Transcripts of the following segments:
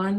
1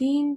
3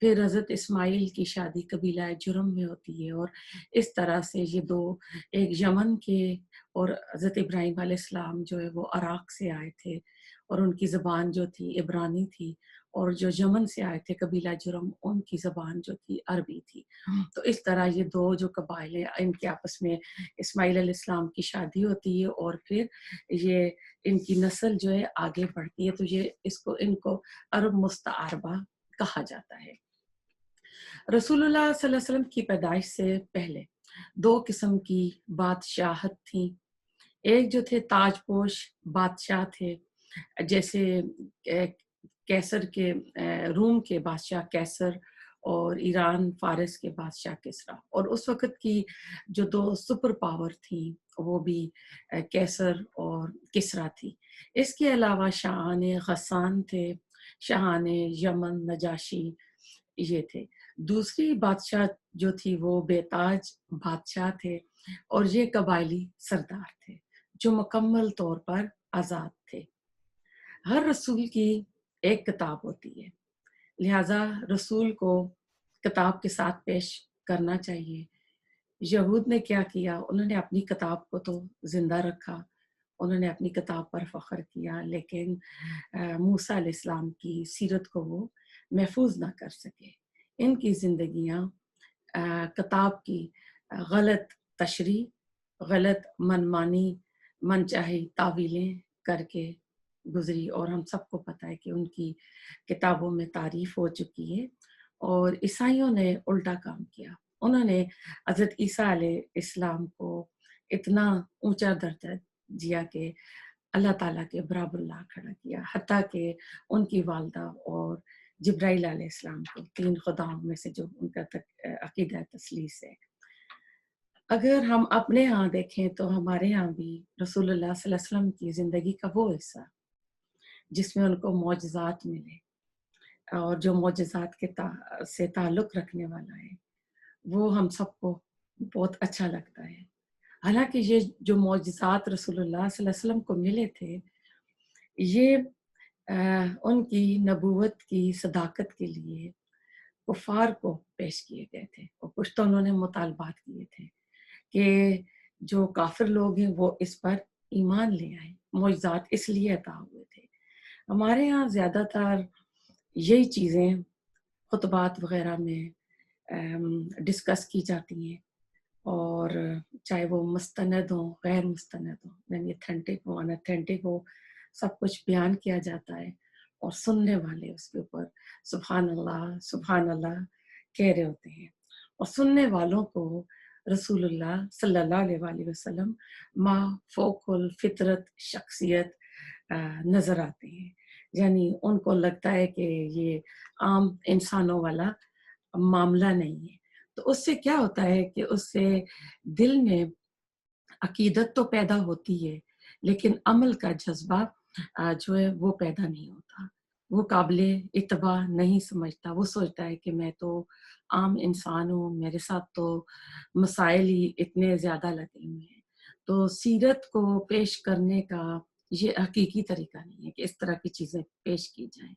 پھر حضرت اسماعیل کی شادی قبیلہ جرم میں ہوتی ہے، اور اس طرح سے یہ دو، ایک یمن کے اور حضرت ابراہیم علیہ السلام جو ہے وہ عراق سے آئے تھے، اور ان کی زبان جو تھی عبرانی تھی، اور جو یمن سے آئے تھے قبیلہ جرم، ان کی زبان جو تھی عربی تھی۔ تو اس طرح یہ دو جو قبائل ہیں ان کے آپس میں اسماعیل علیہ السلام کی شادی ہوتی ہے، اور پھر یہ ان کی نسل جو ہے آگے بڑھتی ہے، تو یہ ان کو عرب مستعربہ کہا جاتا ہے۔ رسول اللہ صلی اللہ علیہ وسلم کی پیدائش سے پہلے دو قسم کی بادشاہت تھیں۔ ایک جو تھے تاج پوش بادشاہ تھے، جیسے کیسر کے روم کے بادشاہ کیسر، اور ایران فارس کے بادشاہ کسرا، اور اس وقت کی جو دو سپر پاور تھیں وہ بھی کیسر اور کسرا تھی۔ اس کے علاوہ شاہان غسان تھے، شاہان یمن نجاشی یہ تھے۔ دوسری بادشاہ جو تھی وہ بیتاج بادشاہ تھے، اور یہ قبائلی سردار تھے جو مکمل طور پر آزاد تھے۔ ہر رسول کی ایک کتاب ہوتی ہے، لہذا رسول کو کتاب کے ساتھ پیش کرنا چاہیے۔ یہود نے کیا کیا، انہوں نے اپنی کتاب کو تو زندہ رکھا، انہوں نے اپنی کتاب پر فخر کیا، لیکن موسیٰ علیہ السلام کی سیرت کو وہ محفوظ نہ کر سکے۔ ان کی زندگیاں کتاب کی غلط تشریح، غلط منمانی من چاہی تعویلیں کر کے گزری، اور ہم سب کو پتہ ہے کہ ان کی کتابوں میں تعریف ہو چکی ہے۔ اور عیسائیوں نے الٹا کام کیا، انہوں نے حضرت عیسیٰ علیہ السلام کو اتنا اونچا درجہ دیا کہ اللہ تعالیٰ کے برابر لا کھڑا کیا، حتیٰ کہ ان کی والدہ اور جبرائیل علیہ السلام کو، تین خداؤں میں سے جو ان کا عقیدہ تثلیث ہے۔ اگر ہم اپنے ہاں دیکھیں تو ہمارے ہاں بھی رسول اللہ صلی اللہ علیہ وسلم کی زندگی کا وہ حصہ جس میں ان کو معجزات ملے، اور جو معجزات کے سے تعلق رکھنے والا ہے وہ ہم سب کو بہت اچھا لگتا ہے۔ حالانکہ یہ جو معجزات رسول اللہ صلی اللہ علیہ وسلم کو ملے تھے، یہ ان کی نبوت کی صداقت کے لیے کفار کو پیش کیے گئے تھے، اور کچھ تو انہوں نے مطالبات کیے تھے کہ جو کافر لوگ ہیں وہ اس پر ایمان لے آئیں۔ معجزات اس لیے عطا ہوئے تھے۔ ہمارے ہاں زیادہ تر یہی چیزیں خطبات وغیرہ میں ڈسکس کی جاتی ہیں، اور چاہے وہ مستند ہوں غیر مستند ہوں، یعنی اتھینٹک ہو ان اتھینٹک ہو، سب کچھ بیان کیا جاتا ہے، اور سننے والے اس کے اوپر سبحان اللہ کہہ رہے ہوتے ہیں، اور سننے والوں کو رسول اللہ صلی اللہ علیہ وآلہ وسلم ما فوق الفطرت شخصیت نظر آتے ہیں، یعنی ان کو لگتا ہے کہ یہ عام انسانوں والا معاملہ نہیں ہے۔ تو اس سے کیا ہوتا ہے کہ اس سے دل میں عقیدت تو پیدا ہوتی ہے، لیکن عمل کا جذبہ جو ہے وہ پیدا نہیں ہوتا، وہ قابل اتباع نہیں سمجھتا، وہ سوچتا ہے کہ میں تو عام انسان ہوں، میرے ساتھ تو مسائل ہی اتنے زیادہ لگے ہوئے ہیں۔ تو سیرت کو پیش کرنے کا یہ حقیقی طریقہ نہیں ہے کہ اس طرح کی چیزیں پیش کی جائیں۔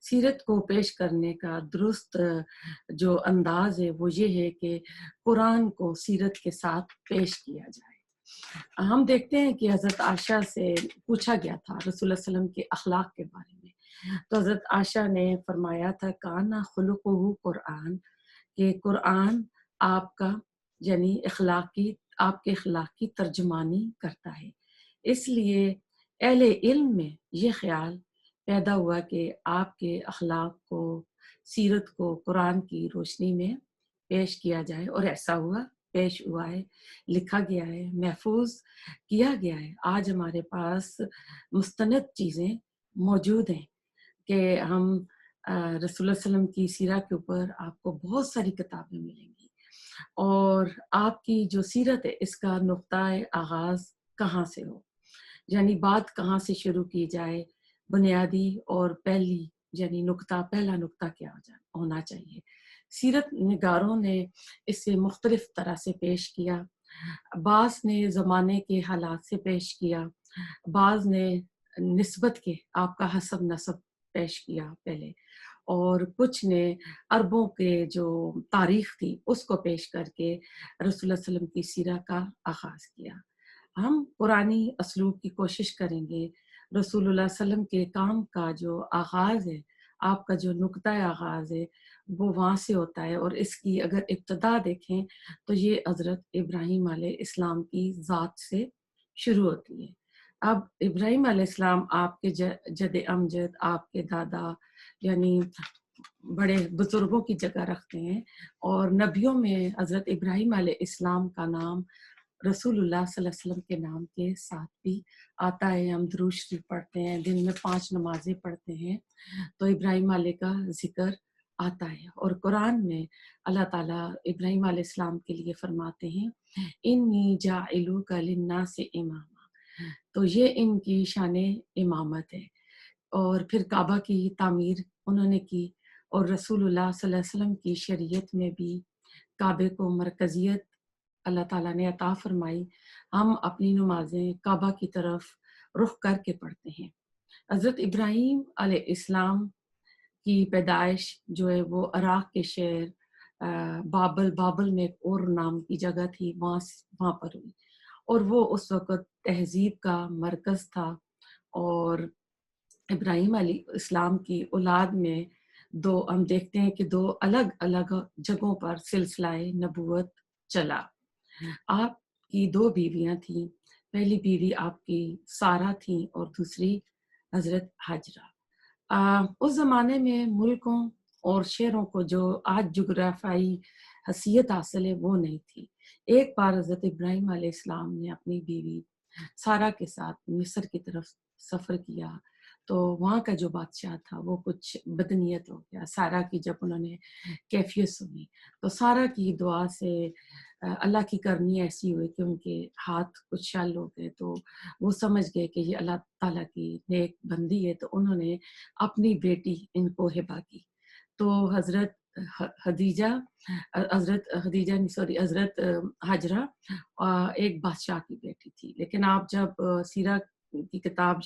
سیرت کو پیش کرنے کا درست جو انداز ہے وہ یہ ہے کہ قرآن کو سیرت کے ساتھ پیش کیا جائے۔ ہم دیکھتے ہیں کہ حضرت عائشہ سے پوچھا گیا تھا رسول اللہ علیہ وسلم کے اخلاق کے بارے میں، تو حضرت عائشہ نے فرمایا تھا کانا خلقہ قرآن، کہ قرآن آپ کا یعنی آپ کے اخلاق کی ترجمانی کرتا ہے۔ اس لیے اہل علم میں یہ خیال پیدا ہوا کہ آپ کے اخلاق کو، سیرت کو قرآن کی روشنی میں پیش کیا جائے، اور ایسا ہوا، پیش ہوا ہے، لکھا گیا ہے، محفوظ کیا گیا ہے۔ آج ہمارے پاس مستند چیزیں موجود ہیں کہ ہم رسول اللہ علیہ وسلم کی سیرت کے اوپر آپ کو بہت ساری کتابیں ملیں گی، اور آپ کی جو سیرت ہے اس کا نقطۂ آغاز کہاں سے ہو، یعنی بات کہاں سے شروع کی جائے، بنیادی اور پہلا نقطہ کیا ہونا چاہیے۔ سیرت نگاروں نے اسے مختلف طرح سے پیش کیا، بعض نے زمانے کے حالات سے پیش کیا، بعض نے نسبت کے آپ کا حسب نسب پیش کیا پہلے، اور کچھ نے عربوں کے جو تاریخ تھی اس کو پیش کر کے رسول اللہ صلی اللہ علیہ وسلم کی سیرت کا آغاز کیا۔ ہم قرآنی اسلوب کی کوشش کریں گے، رسول اللہ صلی اللہ علیہ وسلم کے کام کا جو آغاز ہے، آپ کا جو نقطۂ آغاز ہے وہ وہاں سے ہوتا ہے، اور اس کی اگر ابتدا دیکھیں تو یہ حضرت ابراہیم علیہ السلام کی ذات سے شروع ہوتی ہے۔ اب ابراہیم علیہ السلام آپ کے جد امجد، آپ کے دادا، یعنی بڑے بزرگوں کی جگہ رکھتے ہیں، اور نبیوں میں حضرت ابراہیم علیہ السلام کا نام رسول اللہ صلی اللہ علیہ وسلم کے نام کے ساتھ بھی آتا ہے۔ ہم درود شریف پڑھتے ہیں، دن میں 5 نمازیں پڑھتے ہیں تو ابراہیم علیہ کا ذکر آتا ہے، اور قرآن میں اللہ تعالیٰ ابراہیم علیہ السلام کے لیے فرماتے ہیں انی جاعلوک للناس اماما، تو یہ ان کی شان امامت ہے۔ اور پھر کعبہ کی تعمیر انہوں نے کی، اور رسول اللہ صلی اللہ علیہ وسلم کی شریعت میں بھی کعبے کو مرکزیت اللہ تعالیٰ نے عطا فرمائی۔ ہم اپنی نمازیں کعبہ کی طرف رخ کر کے پڑھتے ہیں۔ حضرت ابراہیم علیہ السلام کی پیدائش جو ہے وہ عراق کے شہر بابل میں ایک اور نام کی جگہ تھی، وہاں پر ہوئی، اور وہ اس وقت تہذیب کا مرکز تھا۔ اور ابراہیم علیہ السلام کی اولاد میں ہم دیکھتے ہیں کہ 2 الگ الگ جگہوں پر سلسلہ نبوت چلا۔ آپ کی 2 بیویاں تھیں، پہلی بیوی آپ کی سارہ تھیں اور دوسری حضرت حاجرہ۔ اس زمانے میں ملکوں اور شہروں کو جو آج جغرافیائی حیثیت حاصل ہے وہ نہیں تھی۔ ایک بار حضرت ابراہیم علیہ السلام نے اپنی بیوی سارہ کے ساتھ مصر کی طرف سفر کیا، تو وہاں کا جو بادشاہ تھا وہ کچھ بدنیت ہو گیا۔ سارہ کی جب انہوں نے کیفیت سنی تو سارہ کی دعا سے اللہ کی کرنی ایسی ہوئی کہ ان کے ہاتھ کچھ شل ہو گئے، تو وہ سمجھ گئے کہ یہ اللہ تعالیٰ کی نیک بندی ہے، تو انہوں نے اپنی بیٹی ان کو ہبہ کی۔ تو حضرت حضرت حاجرہ ایک بادشاہ کی بیٹی تھی، لیکن آپ جب سیرت کی کتاب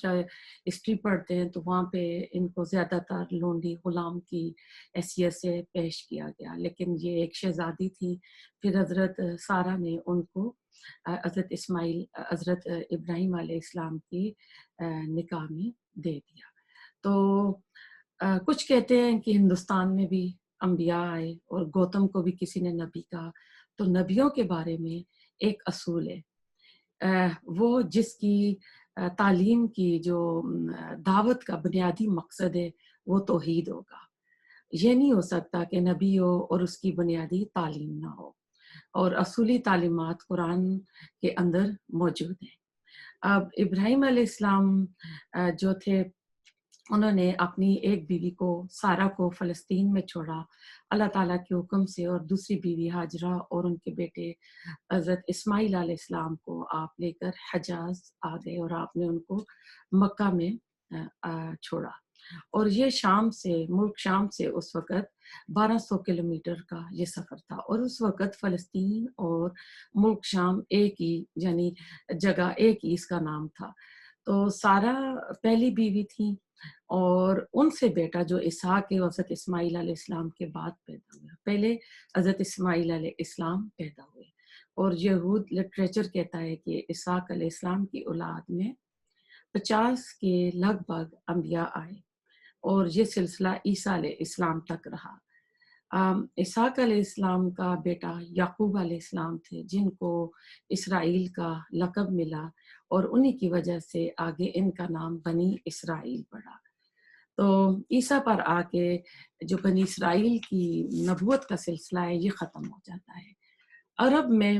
ہسٹری پڑھتے ہیں تو وہاں پہ ان کو زیادہ تر لونڈی غلام کی حیثیت سے پیش کیا گیا، لیکن یہ ایک شہزادی تھی۔ پھر حضرت سارہ نے ان کو حضرت ابراہیم علیہ السلام کی نکاح میں دے دیا۔ تو کچھ کہتے ہیں کہ ہندوستان میں بھی انبیاء آئے اور گوتم کو بھی کسی نے نبی کہا، تو نبیوں کے بارے میں ایک اصول ہے، وہ جس کی تعلیم کی جو دعوت کا بنیادی مقصد ہے وہ توحید ہوگا۔ یہ نہیں ہو سکتا کہ نبی ہو اور اس کی بنیادی تعلیم نہ ہو، اور اصولی تعلیمات قرآن کے اندر موجود ہیں۔ اب ابراہیم علیہ السلام جو تھے انہوں نے اپنی ایک بیوی کو سارہ کو فلسطین میں چھوڑا اللہ تعالیٰ کے حکم سے، اور دوسری بیوی حاجرہ اور ان کے بیٹے حضرت اسماعیل علیہ السلام کو آپ لے کر حجاز آ گئے، اور آپ نے ان کو مکہ میں چھوڑا۔ اور یہ ملک شام سے اس وقت 1200 کلومیٹر کا یہ سفر تھا، اور اس وقت فلسطین اور ملک شام ایک ہی یعنی جگہ ایک ہی اس کا نام تھا۔ تو سارہ پہلی بیوی تھی، اور ان سے بیٹا جو اسحاق ہے حضرت اسماعیل علیہ السلام کے بعد پیدا ہوا۔ پہلے حضرت اسماعیل علیہ السلام پیدا ہوئے، اور یہود لٹریچر کہتا ہے کہ اسحاق علیہ السلام کی اولاد میں 50 کے لگ بھگ انبیاء آئے، اور یہ سلسلہ عیسیٰ علیہ السلام تک رہا۔ اسحاق علیہ السلام کا بیٹا یعقوب علیہ السلام تھے، جن کو اسرائیل کا لقب ملا، اور انہی کی وجہ سے آگے ان کا نام بنی اسرائیل پڑا۔ تو عیسیٰ پر آ کے جو بنی اسرائیل کی نبوت کا سلسلہ ہے یہ ختم ہو جاتا ہے۔ عرب میں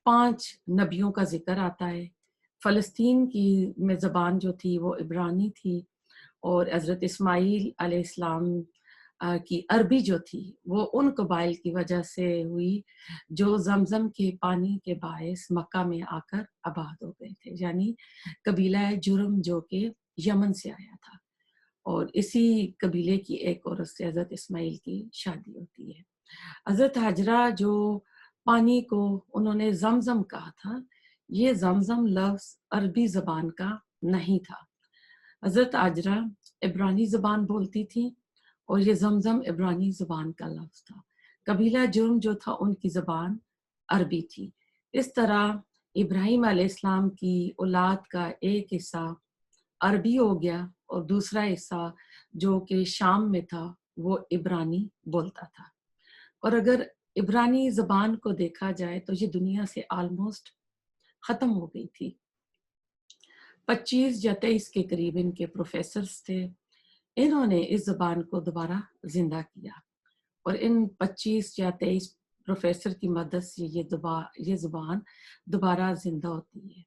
5 نبیوں کا ذکر آتا ہے۔ فلسطین کی میں زبان جو تھی وہ عبرانی تھی، اور حضرت اسماعیل علیہ السلام کی عربی جو تھی وہ ان قبائل کی وجہ سے ہوئی جو زمزم کے پانی کے باعث مکہ میں آ کر آباد ہو گئے تھے، یعنی قبیلہ جرم جو کہ یمن سے آیا تھا، اور اسی قبیلے کی ایک عورت سے حضرت اسماعیل کی شادی ہوتی ہے۔ حضرت حاجرہ جو پانی کو انہوں نے زمزم کہا تھا، یہ زمزم لفظ عربی زبان کا نہیں تھا۔ حضرت حاجرہ عبرانی زبان بولتی تھی، اور یہ زمزم عبرانی زبان کا لفظ تھا۔ قبیلہ جرم جو تھا ان کی زبان عربی تھی۔ اس طرح ابراہیم علیہ السلام کی اولاد کا ایک حصہ عربی ہو گیا اور دوسرا حصہ جو کہ شام میں تھا وہ عبرانی بولتا تھا۔ اور اگر عبرانی زبان کو دیکھا جائے تو یہ دنیا سے آلموسٹ ختم ہو گئی تھی۔ 25 یا 23 کے قریب ان کے پروفیسرز تھے، انہوں نے اس زبان کو دوبارہ زندہ کیا، اور ان 25 یا 23 پروفیسر کی مدد سے یہ زبان دوبارہ زندہ ہوتی ہے۔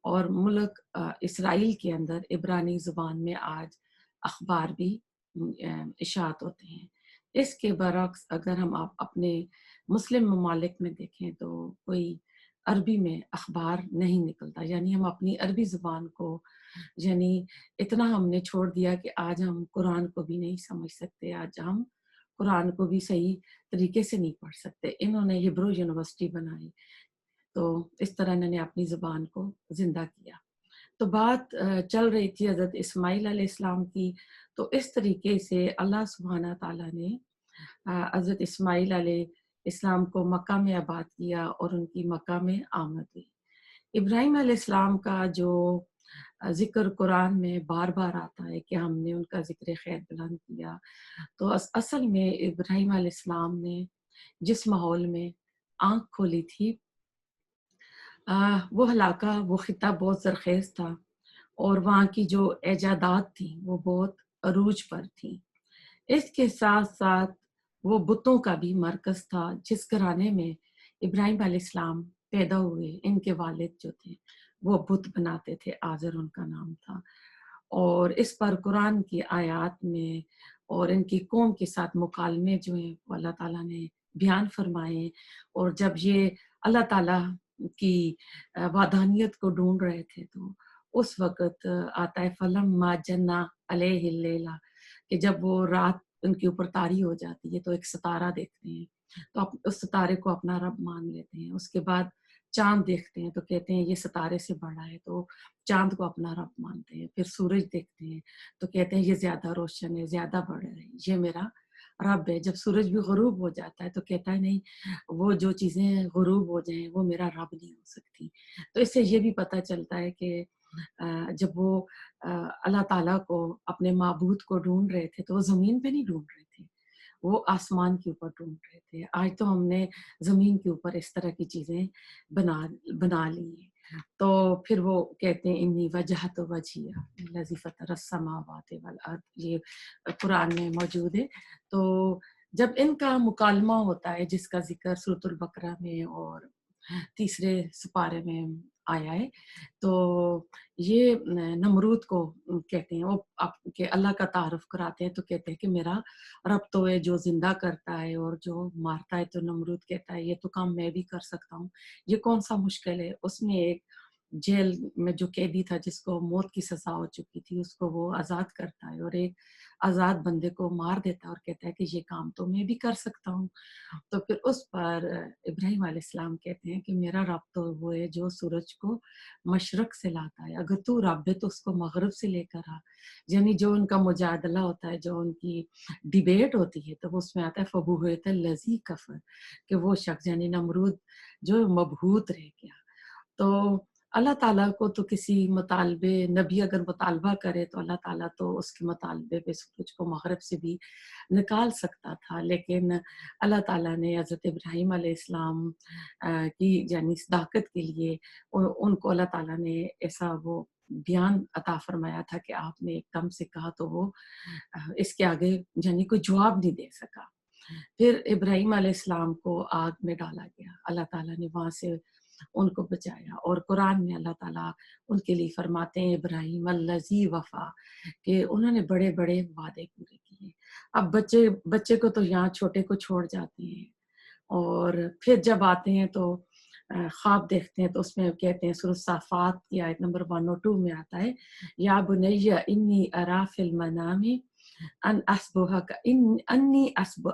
اور ملک اسرائیل کے اندر عبرانی زبان میں آج اخبار بھی اشاعت ہوتے ہیں۔ اس کے برعکس اگر ہم اپنے مسلم ممالک میں دیکھیں تو کوئی عربی میں اخبار نہیں نکلتا، یعنی ہم اپنی عربی زبان کو یعنی اتنا ہم نے چھوڑ دیا کہ آج ہم قرآن کو بھی نہیں سمجھ سکتے، آج ہم قرآن کو بھی صحیح طریقے سے نہیں پڑھ سکتے۔ انہوں نے ہبرو یونیورسٹی بنائی، تو اس طرح انہوں نے اپنی زبان کو زندہ کیا۔ تو بات چل رہی تھی حضرت اسماعیل علیہ السلام کی، تو اس طریقے سے اللہ سبحانہ تعالیٰ نے حضرت اسماعیل علیہ السلام کو مکہ میں آباد کیا اور ان کی مکہ میں آمد ہوئی۔ ابراہیم علیہ السلام کا جو ذکر قرآن میں بار بار آتا ہے کہ ہم نے ان کا ذکر خیر بلند کیا، تو اصل میں ابراہیم علیہ السلام نے جس ماحول میں آنکھ کھولی تھی وہ علاقہ، وہ خطہ بہت زرخیز تھا، اور وہاں کی جو ایجادات تھیں وہ بہت عروج پر تھیں۔ اس کے ساتھ ساتھ وہ بتوں کا بھی مرکز تھا، جس گھرانے میں ابراہیم علیہ السلام پیدا ہوئے، ان کے والد جو تھے وہ بت بناتے تھے، آزر ان کا نام تھا۔ اور اس پر قرآن کی آیات میں اور ان کی قوم کے ساتھ مکالمے جو ہیں وہ اللہ تعالیٰ نے بیان فرمائے، اور جب یہ اللہ تعالیٰ کی وحدانیت کو ڈھونڈ رہے تھے تو اس وقت آتا ہے فلم ما جنا علیہ اللیلہ، کہ جب وہ رات ان کے اوپر طاری ہو جاتی ہے تو ایک ستارہ دیکھتے ہیں، تو اس ستارے کو اپنا رب مان لیتے ہیں۔ اس کے بعد چاند دیکھتے ہیں تو کہتے ہیں یہ ستارے سے بڑا ہے، تو چاند کو اپنا رب مانتے ہیں۔ پھر سورج دیکھتے ہیں تو کہتے ہیں یہ زیادہ روشن ہے، زیادہ بڑا ہے، یہ میرا رب ہے۔ جب سورج بھی غروب ہو جاتا ہے تو کہتا ہے نہیں، وہ جو چیزیں غروب ہو جائیں وہ میرا رب نہیں ہو سکتی۔ تو اس سے یہ بھی پتہ چلتا ہے کہ جب وہ اللہ تعالیٰ کو، اپنے معبود کو ڈھونڈ رہے تھے تو وہ زمین پہ نہیں ڈھونڈ رہے تھے، وہ آسمان کے اوپر ڈھونڈ رہے تھے۔ آج تو ہم نے زمین کے اوپر اس طرح کی چیزیں بنا لی ہیں۔ تو پھر وہ کہتے ہیں انی وجہت وجہیہ الذی فطر السماوات والارض، یہ قرآن میں موجود ہے۔ تو جب ان کا مکالمہ ہوتا ہے جس کا ذکر سورۃ البقرہ میں اور تیسرے سپارے میں آیا ہے، تو یہ نمرود کو کہتے ہیں، وہ کہ اللہ کا تعارف کراتے ہیں تو کہتے ہیں کہ میرا رب تو ہے جو زندہ کرتا ہے اور جو مارتا ہے۔ تو نمرود کہتا ہے یہ تو کام میں بھی کر سکتا ہوں، یہ کون سا مشکل ہے۔ اس میں ایک جیل میں جو قیدی تھا جس کو موت کی سزا ہو چکی تھی، اس کو وہ آزاد کرتا ہے اور ایک آزاد بندے کو مار دیتا ہے اور کہتا ہے کہ یہ کام تو میں بھی کر سکتا ہوں۔ تو پھر اس پر ابراہیم علیہ السلام کہتے ہیں کہ میرا رب تو وہ ہے جو سورج کو مشرق سے لاتا ہے، اگر تو رب ہے تو اس کو مغرب سے لے کر آ۔ یعنی جو ان کا مجادلہ ہوتا ہے، جو ان کی ڈیبیٹ ہوتی ہے، تو اس میں آتا ہے فبوہت الذی کفر، کہ وہ شخص یعنی نمرود جو مبہوت رہ گیا۔ تو اللہ تعالیٰ کو تو کسی مطالبے، نبی اگر مطالبہ کرے تو اللہ تعالیٰ تو اس کے مطالبے پہ سورج کو مغرب سے بھی نکال سکتا تھا، لیکن اللہ تعالیٰ نے حضرت ابراہیم علیہ السلام کی یعنی صداقت کے لیے ان کو اللہ تعالیٰ نے ایسا وہ بیان عطا فرمایا تھا کہ آپ نے ایک دم سے کہا تو وہ اس کے آگے یعنی کوئی جواب نہیں دے سکا۔ پھر ابراہیم علیہ السلام کو آگ میں ڈالا گیا، اللہ تعالیٰ نے وہاں سے ان کو بچایا، اور قرآن میں اللہ تعالیٰ ان کے لیے فرماتے ہیں ابراہیم الذی وفا، کہ انہوں نے بڑے بڑے وعدے پورے کیے۔ اب بچے کو تو یہاں چھوٹے کو چھوڑ جاتے ہیں، اور پھر جب آتے ہیں تو خواب دیکھتے ہیں، تو اس میں کہتے ہیں سورۃ صافات کی آیت نمبر 102 میں آتا ہے یا بنی انی ارا فی المنام ان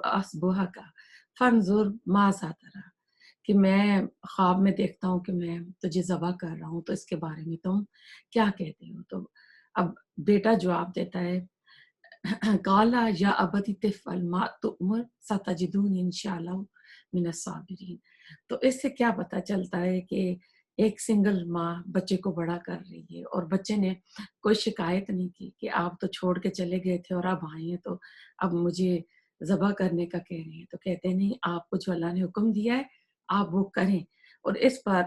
اسبحک فانظر ماذا تری، کہ میں خواب میں دیکھتا ہوں کہ میں تجھے ذبح کر رہا ہوں، تو اس کے بارے میں تم کیا کہتے ہو۔ تو اب بیٹا جواب دیتا ہے قالا یا ابتی تفعل ما تؤمر ستجدون انشاءاللہ من الصابرین. تو اس سے کیا پتہ چلتا ہے کہ ایک سنگل ماں بچے کو بڑا کر رہی ہے اور بچے نے کوئی شکایت نہیں کی کہ آپ تو چھوڑ کے چلے گئے تھے اور اب آئے ہیں تو اب مجھے ذبح کرنے کا کہہ رہے ہیں. تو کہتے ہیں نہیں، آپ کو جو اللہ نے حکم دیا ہے آپ وہ کریں. اور اس پر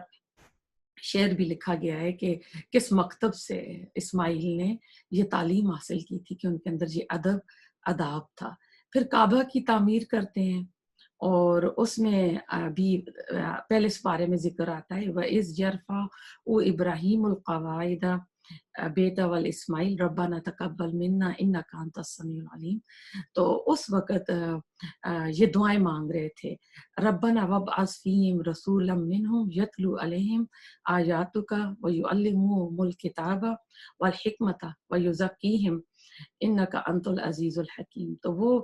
شعر بھی لکھا گیا ہے کہ کس مکتب سے اسماعیل نے یہ تعلیم حاصل کی تھی کہ ان کے اندر یہ ادب اداب تھا. پھر کعبہ کی تعمیر کرتے ہیں اور اس میں بھی پہلے اس بارے میں ذکر آتا ہے وَإِذْ يَرْفَعُ إِبْرَاهِيمُ الْقَوَاعِدَ بیت والاسماعیل ربنا تقبل منا انک انت السمیع العلیم. تو اس وقت یہ دعائیں مانگ رہے تھے، ربنا وابعث فیہم رسولا منہم یتلو علیہم آیاتک ویعلمہم الکتاب والحکمت ویزکیہم انک انت العزیز الحکیم. تو وہ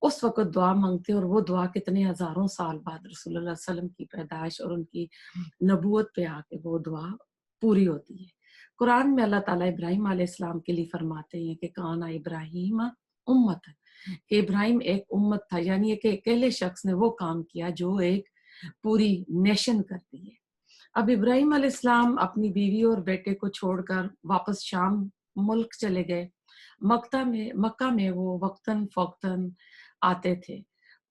اس وقت دعا مانگتے اور وہ دعا کتنے ہزاروں سال بعد رسول اللہ صلی اللہ علیہ وسلم کی پیدائش اور ان کی نبوت پہ آ کے وہ دعا پوری ہوتی ہے. قرآن میں اللہ تعالیٰ ابراہیم علیہ السلام کے لیے فرماتے ہیں کہ کانا ابراہیم امت، کہ ابراہیم ایک امت تھا، یعنی کہ اکیلے شخص نے وہ کام کیا جو ایک پوری نیشن کرتی ہے. اب ابراہیم علیہ السلام اپنی بیوی اور بیٹے کو چھوڑ کر واپس شام ملک چلے گئے. مکہ میں وہ وقتاً فوقتاً آتے تھے.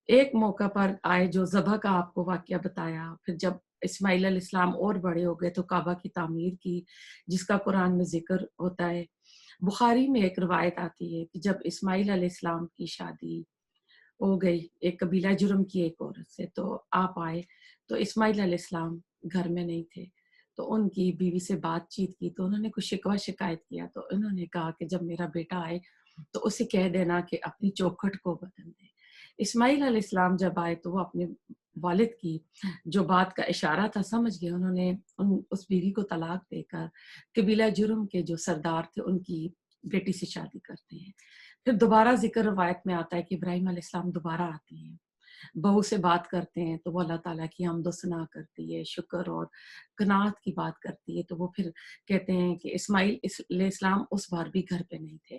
ایک موقع پر آئے جو ذبح کا آپ کو واقعہ بتایا. پھر جب اسماعیل علیہ السلام اور بڑے ہو گئے تو کعبہ کی تعمیر کی، جس کا قرآن میں ذکر ہوتا ہے. بخاری میں ایک روایت آتی ہے کہ جب اسماعیل علیہ السلام کی شادی ہو گئی ایک قبیلہ جرم کی ایک عورت سے، تو آپ آئے تو اسماعیل علیہ السلام گھر میں نہیں تھے. تو ان کی بیوی سے بات چیت کی تو انہوں نے کچھ شکوہ شکایت کیا. تو انہوں نے کہا کہ جب میرا بیٹا آئے تو اسے کہہ دینا کہ اپنی چوکھٹ کو بدل دے. اسماعیل علیہ السلام جب آئے تو وہ اپنے والد کی جو بات کا اشارہ تھا سمجھ گئے. انہوں نے اس بیوی کو طلاق دے کر قبیلہ جرم کے جو سردار تھے ان کی بیٹی سے شادی کرتے ہیں. پھر دوبارہ ذکر روایت میں آتا ہے کہ ابراہیم علیہ السلام دوبارہ آتے ہیں، بہو سے بات کرتے ہیں تو وہ اللہ تعالیٰ کی حمد و ثنا کرتی ہے، شکر اور قناعت کی بات کرتی ہے. تو وہ پھر کہتے ہیں کہ اسماعیل علیہ السلام اس بار بھی گھر پہ نہیں تھے.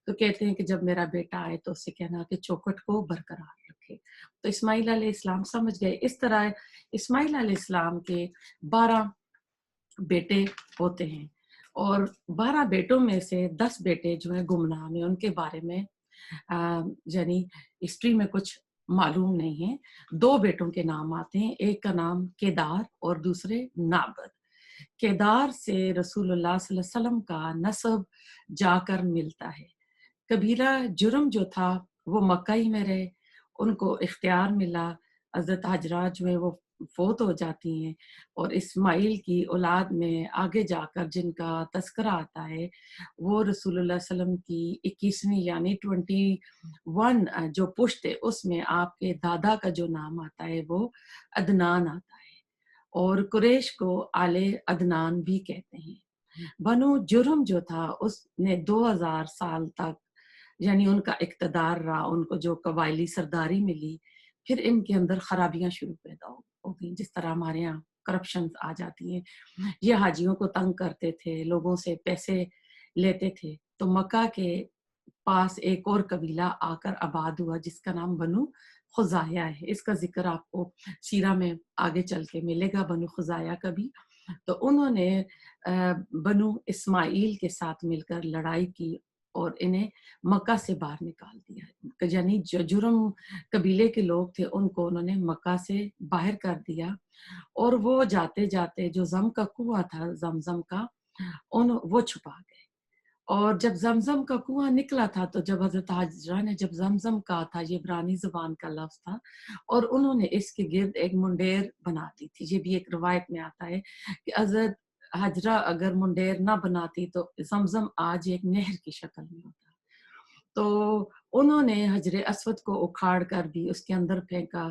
تو کہتے ہیں کہ جب میرا بیٹا آئے تو اسے کہنا کہ چوکھٹ کو برقرار رکھے. تو اسماعیل علیہ السلام سمجھ گئے. اس طرح اسماعیل علیہ السلام کے 12 بیٹے ہوتے ہیں اور 12 بیٹوں میں سے 10 بیٹے جو ہیں گمنام ہیں، ان کے بارے میں یعنی ہسٹری میں کچھ معلوم نہیں ہے. 2 بیٹوں کے نام آتے ہیں، ایک کا نام کیدار اور دوسرے نابد. کیدار سے رسول اللہ صلی اللہ علیہ وسلم کا نسب جا کر ملتا ہے. قبیلہ جرم جو تھا وہ مکہ ہی میں رہے، ان کو اختیار ملا. حضرت حجرہ جو ہے وہ فوت ہو جاتی ہیں اور اسماعیل کی اولاد میں آگے جا کر جن کا تذکرہ آتا ہے وہ رسول اللہ صلی اللہ علیہ وسلم کی 21ویں یعنی 21 جو پشت ہے اس میں آپ کے دادا کا جو نام آتا ہے وہ عدنان آتا ہے اور قریش کو آل عدنان بھی کہتے ہیں. بنو جرم جو تھا اس نے 2000 سال تک یعنی ان کا اقتدار رہا، ان کو جو قبائلی سرداری ملی. پھر ان کے اندر خرابیاں شروع پیدا ہو گئی، جس طرح ہمارے یہاں کرپشن آ جاتی ہیں. یہ حاجیوں کو تنگ کرتے تھے، لوگوں سے پیسے لیتے تھے. تو مکہ کے پاس ایک اور قبیلہ آ کر آباد ہوا جس کا نام بنو خزاعہ ہے. اس کا ذکر آپ کو سیرہ میں آگے چل کے ملے گا، بنو خزاعہ کا بھی. تو انہوں نے بنو اسماعیل کے ساتھ مل کر لڑائی کی اور انہیں مکہ سے باہر نکال دیا. یعنی جو جرم قبیلے کے لوگ تھے ان کو انہوں نے مکہ سے باہر کر دیا اور وہ جاتے جاتے جو زم کا کنواں تھا زمزم کا وہ چھپا گئے. اور جب زمزم کا کنواں نکلا تھا تو جب حضرت حجرہ نے جب زمزم کہا تھا، یہ عبرانی زبان کا لفظ تھا، اور انہوں نے اس کے گرد ایک منڈیر بنا دی تھی. یہ بھی ایک روایت میں آتا ہے کہ حضرت حجرہ اگر منڈیر نہ بناتی تو زمزم آج ایک نہر کی شکل میں ہوتا. تو انہوں نے حجر اسود کو اکھاڑ کر بھی اس کے اندر پھینکا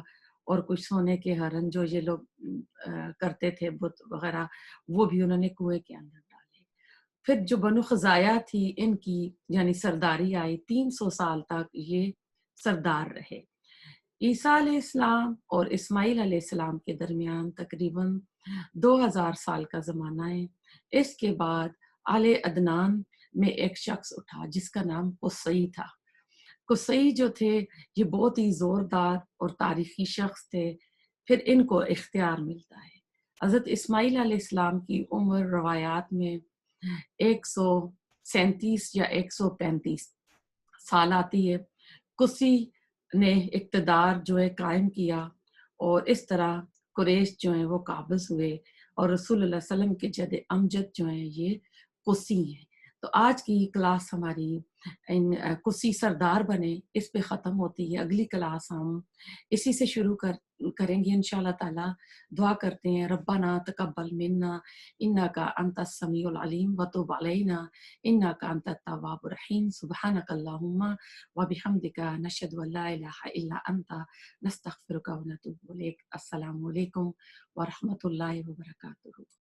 اور کچھ سونے کے ہرن جو یہ لوگ کرتے تھے بت وغیرہ وہ بھی انہوں نے کنویں کے اندر ڈالے. پھر جو بنو خزاعہ تھی ان کی یعنی سرداری آئی، 300 سال تک یہ سردار رہے. عیسیٰ علیہ السلام اور اسماعیل علیہ السلام کے درمیان تقریباً 2000 سال کا زمانہ ہے. اس کے بعد آل عدنان میں ایک شخص اٹھا جس کا نام قصی تھا. قصی جو تھے یہ بہت ہی زوردار اور تاریخی شخص تھے، پھر ان کو اختیار ملتا ہے۔ حضرت اسماعیل علیہ السلام کی عمر روایات میں 137 یا 135 سال آتی ہے۔ قصی نے اقتدار جو ہے قائم کیا اور اس طرح قریش جو ہیں وہ قابض ہوئے، اور رسول اللہ صلی اللہ علیہ وسلم کے جد امجد جو ہیں یہ قصی ہیں۔ تو آج کی کلاس ہماری قصی سردار بنے اس پہ ختم ہوتی ہے۔ اگلی کلاس ہم اسی سے شروع کریں گے انشاءاللہ تعالی۔ دعا کرتے ہیں ربنا تقبل منا انک انت السمیع العلیم وتب علینا انک انت التواب الرحیم سبحانک اللہم وبحمدک نشہد ان لا الہ الا انت نستغفرک ونتوب الیک۔ السلام علیکم ورحمۃ اللہ وبرکاتہ۔